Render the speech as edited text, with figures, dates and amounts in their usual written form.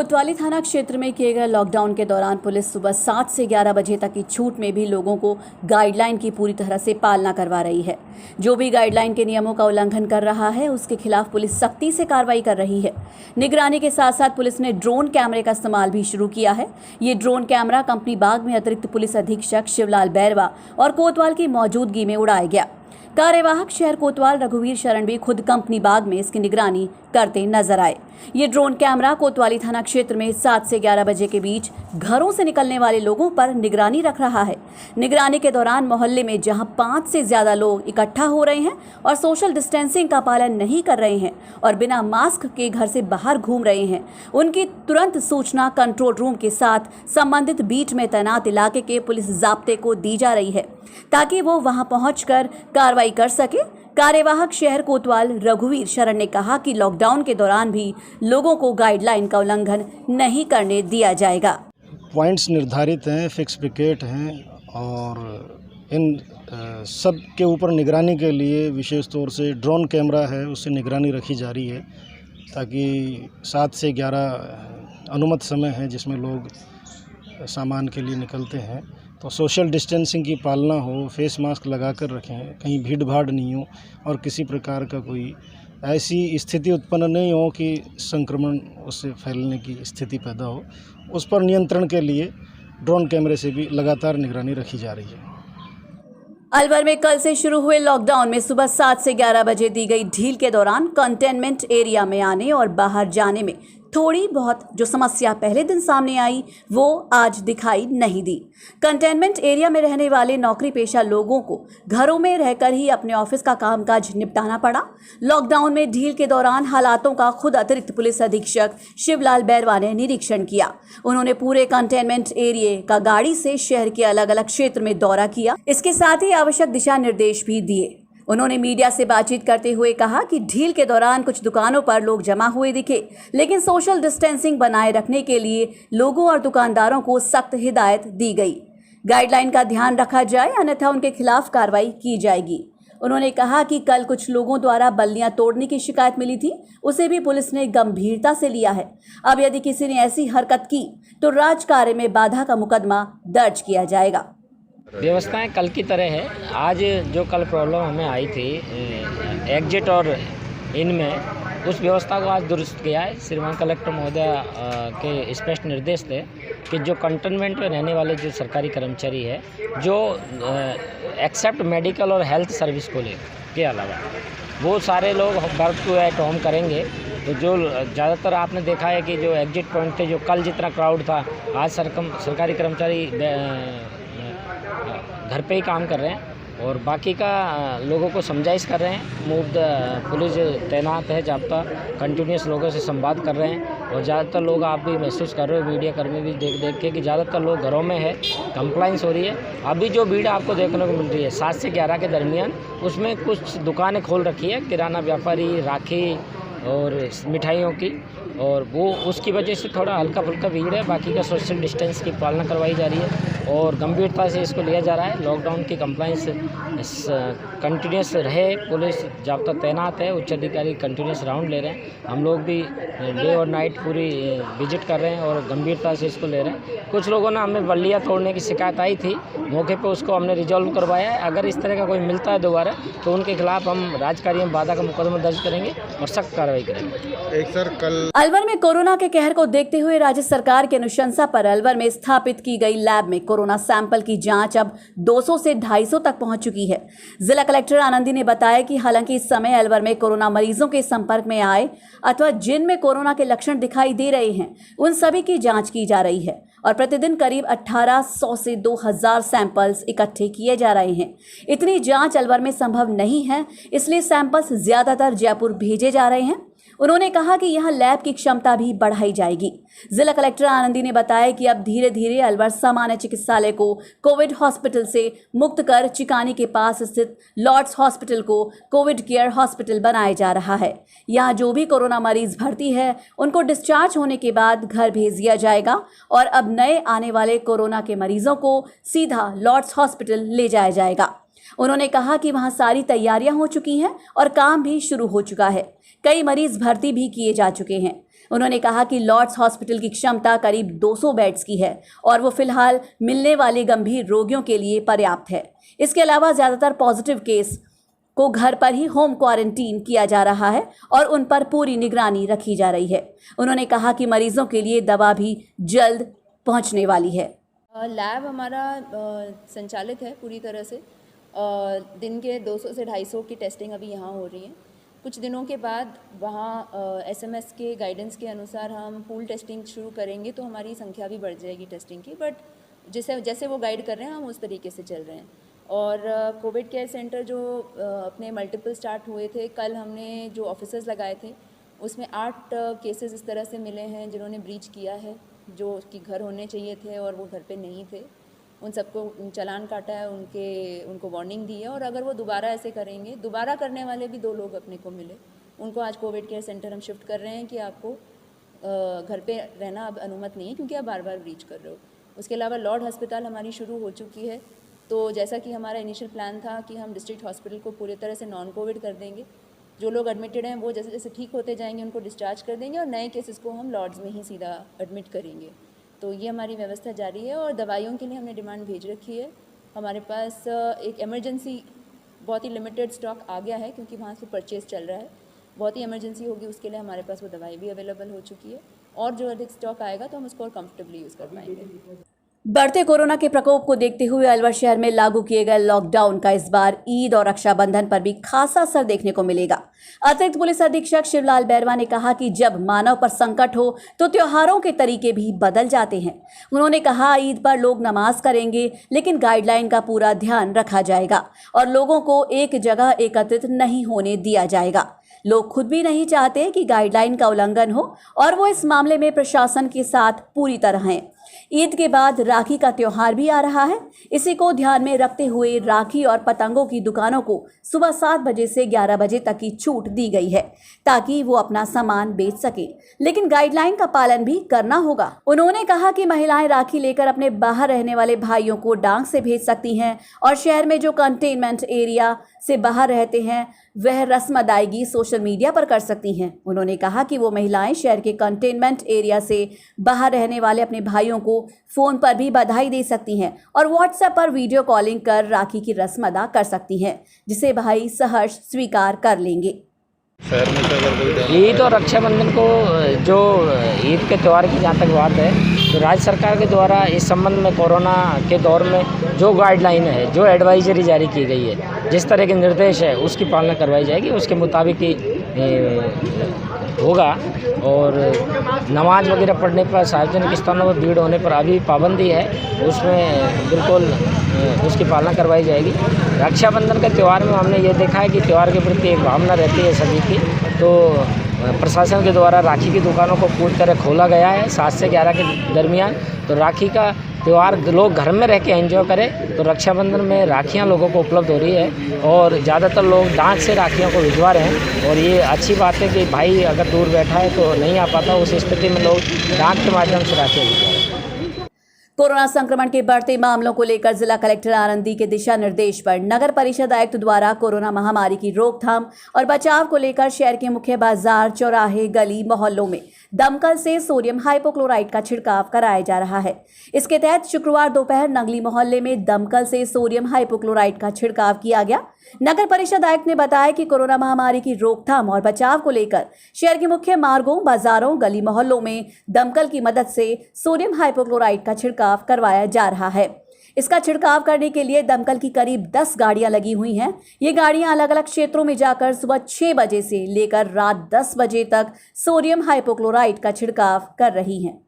कोतवाली थाना क्षेत्र में किए गए लॉकडाउन के दौरान पुलिस सुबह 7 से 11 बजे तक की छूट में भी लोगों को गाइडलाइन की पूरी तरह से पालना करवा रही है। जो भी गाइडलाइन के नियमों का उल्लंघन कर रहा है उसके खिलाफ पुलिस सख्ती से कार्रवाई कर रही है। निगरानी के साथ साथ पुलिस ने ड्रोन कैमरे का इस्तेमाल भी शुरू किया है। ये ड्रोन कैमरा कंपनी बाग में अतिरिक्त पुलिस अधीक्षक शिवलाल बैरवा और कोतवाल की मौजूदगी में उड़ाया गया। कार्यवाहक शहर कोतवाल रघुवीर शरण भी खुद कंपनी बाग में इसकी निगरानी करते नजर आए। ये ड्रोन कैमरा कोतवाली थाना क्षेत्र में 7 से 11 बजे के बीच घरों से निकलने वाले लोगों पर निगरानी रख रहा है। निगरानी के दौरान मोहल्ले में जहां 5 से ज्यादा लोग इकट्ठा हो रहे हैं और सोशल डिस्टेंसिंग का पालन नहीं कर रहे हैं और बिना मास्क के घर से बाहर घूम रहे हैं, उनकी तुरंत सूचना कंट्रोल रूम के साथ संबंधित बीट में तैनात इलाके के पुलिस जाब्ते को दी जा रही है ताकि वो वहां पहुंचकर कार्रवाई कर सके। कार्यवाहक शहर कोतवाल रघुवीर शरण ने कहा कि लॉकडाउन के दौरान भी लोगों को गाइडलाइन का उल्लंघन नहीं करने दिया जाएगा। पॉइंट्स निर्धारित हैं, फिक्स विकेट हैं और इन सब के ऊपर निगरानी के लिए विशेष तौर से ड्रोन कैमरा है, उससे निगरानी रखी जा रही है ताकि 7 से 11 अनुमत समय है जिसमें लोग सामान के लिए निकलते हैं तो सोशल डिस्टेंसिंग की पालना हो, फेस मास्क लगा कर रखें, कहीं भीड़ भाड़ नहीं हो और किसी प्रकार का कोई ऐसी स्थिति उत्पन्न नहीं हो कि संक्रमण उससे फैलने की स्थिति पैदा हो। उस पर नियंत्रण के लिए ड्रोन कैमरे से भी लगातार निगरानी रखी जा रही है। अलवर में कल से शुरू हुए लॉकडाउन में सुबह 7 से 11 बजे दी गई ढील के दौरान कंटेनमेंट एरिया में आने और बाहर जाने में थोड़ी बहुत जो समस्या पहले दिन सामने आई वो आज दिखाई नहीं दी। कंटेनमेंट एरिया में रहने वाले नौकरी पेशा लोगों को घरों में रहकर ही अपने ऑफिस का कामकाज निपटाना पड़ा। लॉकडाउन में ढील के दौरान हालातों का खुद अतिरिक्त पुलिस अधीक्षक शिवलाल बैरवा ने निरीक्षण किया। उन्होंने पूरे कंटेनमेंट एरिया का गाड़ी से शहर के अलग अलग क्षेत्र में दौरा किया। इसके साथ ही आवश्यक दिशा निर्देश भी दिए। उन्होंने मीडिया से बातचीत करते हुए कहा कि ढील के दौरान कुछ दुकानों पर लोग जमा हुए दिखे, लेकिन सोशल डिस्टेंसिंग बनाए रखने के लिए लोगों और दुकानदारों को सख्त हिदायत दी गई। गाइडलाइन का ध्यान रखा जाए अन्यथा उनके खिलाफ कार्रवाई की जाएगी। उन्होंने कहा कि कल कुछ लोगों द्वारा बल्लियां तोड़ने की शिकायत मिली थी, उसे भी पुलिस ने गंभीरता से लिया है। अब यदि किसी ने ऐसी हरकत की तो राजकार्य में बाधा का मुकदमा दर्ज किया जाएगा। व्यवस्थाएं कल की तरह है। आज जो कल प्रॉब्लम हमें आई थी एग्जिट और इनमें, उस व्यवस्था को आज दुरुस्त किया है। श्रीमान कलेक्टर महोदय के स्पष्ट निर्देश थे कि जो कंटेनमेंट में रहने वाले जो सरकारी कर्मचारी है जो एक्सेप्ट मेडिकल और हेल्थ सर्विस को ले के अलावा वो सारे लोग वर्क टू एट होम करेंगे। तो जो ज़्यादातर आपने देखा है कि जो एग्जिट पॉइंट थे, जो कल जितना क्राउड था, आज सरकारी कर्मचारी घर पे ही काम कर रहे हैं और बाकी का लोगों को समझाइश कर रहे हैं। पुलिस तैनात है, जाब्ता कंटिन्यूस लोगों से संवाद कर रहे हैं और ज़्यादातर लोग आप भी महसूस कर रहे हो मीडिया कर्मी भी देख के कि ज़्यादातर लोग घरों में है, कंप्लाइंस हो रही है। अभी जो भीड़ आपको देखने को मिल रही है 7 से 11 के दरमियान, उसमें कुछ दुकानें खोल रखी है, किराना व्यापारी, राखी और मिठाइयों की, और वो उसकी वजह से थोड़ा हल्का फुल्का भीड़ है। बाकी का सोशल डिस्टेंस की पालना करवाई जा रही है और गंभीरता से इसको लिया जा रहा है। लॉकडाउन की कंप्लाइंस कंटिन्यूस रहे, पुलिस जाब्ता तैनात है, उच्च अधिकारी कंटिन्यूस राउंड ले रहे हैं। हम लोग भी डे और नाइट पूरी विजिट कर रहे हैं और गंभीरता से इसको ले रहे हैं। कुछ लोगों ने हमें बल्लियाँ तोड़ने की शिकायत आई थी, मौके पर उसको हमने रिजॉल्व करवाया है। अगर इस तरह का कोई मिलता है दोबारा तो उनके खिलाफ हम राजकार्य में बाधा का मुकदमा दर्ज करेंगे और सख्त कार्रवाई करेंगे। एक सर कल अलवर में कोरोना के कहर को देखते हुए राज्य सरकार की अनुशंसा पर अलवर में स्थापित की गई लैब में कोरोना सैंपल की जांच अब 200 से 250 तक पहुंच चुकी है। जिला कलेक्टर आनंदी ने बताया कि हालांकि इस समय अलवर में कोरोना मरीजों के संपर्क में आए अथवा जिनमें कोरोना के लक्षण दिखाई दे रहे हैं उन सभी की जांच की जा रही है और प्रतिदिन करीब 1800 से 2000 सैंपल्स इकट्ठे किए जा रहे हैं। इतनी जांच अलवर में संभव नहीं है, इसलिए सैंपल्स ज्यादातर जयपुर भेजे जा रहे हैं। उन्होंने कहा कि यहां लैब की क्षमता भी बढ़ाई जाएगी। जिला कलेक्टर आनंदी ने बताया कि अब धीरे धीरे अलवर सामान्य चिकित्सालय को कोविड हॉस्पिटल से मुक्त कर चिकानी के पास स्थित लॉर्ड्स हॉस्पिटल को कोविड केयर हॉस्पिटल बनाया जा रहा है। यहां जो भी कोरोना मरीज भर्ती है उनको डिस्चार्ज होने के बाद घर भेज दिया जाएगा और अब नए आने वाले कोरोना के मरीजों को सीधा लॉर्ड्स हॉस्पिटल ले जाया जाएगा। उन्होंने कहा कि वहां सारी तैयारियां हो चुकी हैं और काम भी शुरू हो चुका है। कई मरीज भर्ती भी किए जा चुके हैं। उन्होंने कहा कि लॉर्ड्स हॉस्पिटल की क्षमता करीब 200 बेड्स की है और वो फिलहाल मिलने वाले गंभीर रोगियों के लिए पर्याप्त है। इसके अलावा ज़्यादातर पॉजिटिव केस को घर पर ही होम क्वारंटीन किया जा रहा है और उन पर पूरी निगरानी रखी जा रही है। उन्होंने कहा कि मरीजों के लिए दवा भी जल्द पहुंचने वाली है। लैब हमारा संचालित है पूरी तरह से। दिन के 200 से 250 की टेस्टिंग अभी यहाँ हो रही है। कुछ दिनों के बाद वहाँ एसएमएस के गाइडेंस के अनुसार हम पूल टेस्टिंग शुरू करेंगे तो हमारी संख्या भी बढ़ जाएगी टेस्टिंग की। बट जैसे वो गाइड कर रहे हैं हम उस तरीके से चल रहे हैं। और कोविड केयर सेंटर जो अपने मल्टीपल स्टार्ट हुए थे, कल हमने जो ऑफिसर्स लगाए थे उसमें 8 केसेस इस तरह से मिले हैं जिन्होंने ब्रीच किया है, जो कि घर होने चाहिए थे और वो घर पे नहीं थे। उन सबको चालान काटा है, उनको वार्निंग दी है। और अगर वो दोबारा ऐसे करेंगे, दोबारा करने वाले भी 2 लोग अपने को मिले, उनको आज कोविड केयर सेंटर हम शिफ्ट कर रहे हैं कि आपको घर पे रहना अब अनुमति नहीं है क्योंकि आप बार बार ब्रीच कर रहे हो। उसके अलावा लॉर्ड अस्पताल हमारी शुरू हो चुकी है। तो जैसा कि हमारा इनिशियल प्लान था कि हम डिस्ट्रिक्ट हॉस्पिटल को पूरी तरह से नॉन कोविड कर देंगे। जो लोग एडमिटेड हैं वो जैसे जैसे ठीक होते जाएंगे उनको डिस्चार्ज कर देंगे और नए केसेस को हम लॉर्ड्स में ही सीधा एडमिट करेंगे। तो ये हमारी व्यवस्था जारी है। और दवाइयों के लिए हमने डिमांड भेज रखी है। हमारे पास एक इमरजेंसी बहुत ही लिमिटेड स्टॉक आ गया है क्योंकि वहाँ से परचेज़ चल रहा है। बहुत ही इमरजेंसी होगी उसके लिए हमारे पास वो दवाई भी अवेलेबल हो चुकी है। और जो अधिक स्टॉक आएगा तो हम उसको और कंफर्टेबली यूज़ कर पाएंगे। बढ़ते कोरोना के प्रकोप को देखते हुए अलवर शहर में लागू किए गए लॉकडाउन का इस बार ईद और रक्षाबंधन पर भी खासा असर देखने को मिलेगा। अतिरिक्त पुलिस अधीक्षक शिवलाल बैरवा ने कहा कि जब मानव पर संकट हो तो त्योहारों के तरीके भी बदल जाते हैं। उन्होंने कहा ईद पर लोग नमाज करेंगे लेकिन गाइडलाइन का पूरा ध्यान रखा जाएगा और लोगों को एक जगह एकत्रित नहीं होने दिया जाएगा। लोग खुद भी नहीं चाहते कि गाइडलाइन का उल्लंघन हो और वो इस मामले में प्रशासन के साथ पूरी तरह हैं। ईद के बाद राखी का त्योहार भी आ रहा है। इसी को ध्यान में रखते हुए राखी और पतंगों की दुकानों को सुबह 7 बजे से 11 बजे तक की छूट दी गई है ताकि वो अपना सामान बेच सके, लेकिन गाइडलाइन का पालन भी करना होगा। उन्होंने कहा कि महिलाएं राखी लेकर अपने बाहर रहने वाले भाइयों को डाक से भेज सकती हैं और शहर में जो कंटेनमेंट एरिया से बाहर रहते हैं वह रस्म अदायगी सोशल मीडिया पर कर सकती हैं। उन्होंने कहा कि वो महिलाएं शहर के कंटेनमेंट एरिया से बाहर रहने वाले अपने भाइयों को फ़ोन पर भी बधाई दे सकती हैं और व्हाट्सएप पर वीडियो कॉलिंग कर राखी की रस्म अदा कर सकती हैं, जिसे भाई सहर्ष स्वीकार कर लेंगे। ईद और रक्षाबंधन को जो ईद के त्यौहार की जहाँ तक बात है तो राज्य सरकार के द्वारा इस संबंध में कोरोना के दौर में जो गाइडलाइन है, जो एडवाइजरी जारी की गई है, जिस तरह के निर्देश है उसकी पालना करवाई जाएगी। उसके मुताबिक ही होगा। और नमाज वगैरह पढ़ने पर, सार्वजनिक स्थानों पर भीड़ होने पर अभी पाबंदी है, उसमें बिल्कुल उसकी पालना करवाई जाएगी। रक्षाबंधन के त्यौहार में हमने ये देखा है कि त्यौहार के प्रति एक भावना रहती है सभी की। तो प्रशासन के द्वारा राखी की दुकानों को पूरी तरह खोला गया है 7 से 11 के दरमियान। तो राखी का त्यौहार लोग घर में रह के एंजॉय करें। तो रक्षाबंधन में राखियां लोगों को उपलब्ध हो रही है और ज़्यादातर लोग डाक से राखियों को भिजवा रहे हैं। और ये अच्छी बात है कि भाई अगर दूर बैठा है तो नहीं आ पाता, उस स्थिति में लोग डाक के माध्यम से राखियाँ भिजवा रहे हैं। कोरोना संक्रमण के बढ़ते मामलों को लेकर जिला कलेक्टर आनंदी के दिशा निर्देश पर नगर परिषद आयुक्त द्वारा कोरोना महामारी की रोकथाम और बचाव को लेकर शहर के मुख्य बाजार, चौराहे, गली मोहल्लों में दमकल से सोडियम हाइपोक्लोराइट का छिड़काव कराया जा रहा है। इसके तहत शुक्रवार दोपहर नंगली मोहल्ले में दमकल से सोडियम हाइपोक्लोराइट का छिड़काव किया गया। नगर परिषद आयुक्त ने बताया कि कोरोना महामारी की रोकथाम और बचाव को लेकर शहर के मुख्य मार्गों, बाजारों, गली मोहल्लों में दमकल की मदद से सोडियम हाइपोक्लोराइट का छिड़काव करवाया जा रहा है। इसका छिड़काव करने के लिए दमकल की करीब 10 गाड़ियां लगी हुई हैं। ये गाड़ियां अलग अलग क्षेत्रों में जाकर सुबह 6 बजे से लेकर रात 10 बजे तक सोडियम हाइपोक्लोराइट का छिड़काव कर रही हैं।